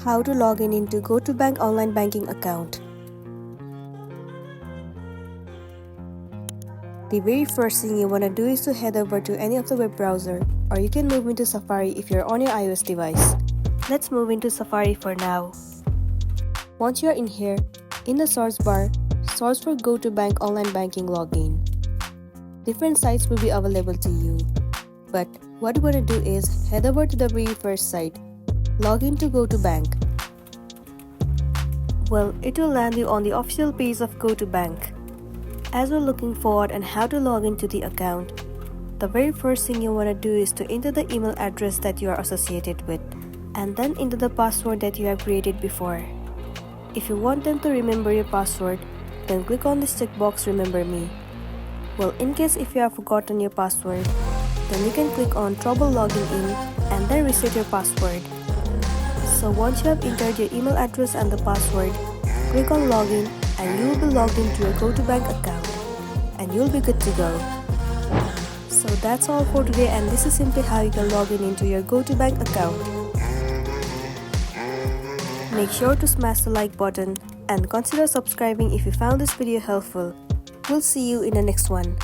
How to log in into Go2 Bank online banking account. The very first thing you want to do is to head over to any of the web browser, or you can move into Safari if you're on your iOS device. Let's move into Safari for now. Once you're in here, in the source bar, search for Go2 Bank online banking login. Different sites will be available to you, but what you want to do is head over to the very first site, log in to Go2 Bank. Well, it will land you on the official page of Go2 Bank. As we're looking forward on how to log into the account, the very first thing you want to do is to enter the email address that you are associated with, and then enter the password that you have created before. If you want them to remember your password, then click on this checkbox Remember Me. Well, in case if you have forgotten your password, then you can click on Trouble Logging In and then reset your password. So once you have entered your email address and the password, click on Login and you will be logged into your Go2 Bank account and you'll be good to go. So that's all for today, and this is simply how you can log in into your Go2 Bank account. Make sure to smash the like button and consider subscribing if you found this video helpful. We'll see you in the next one.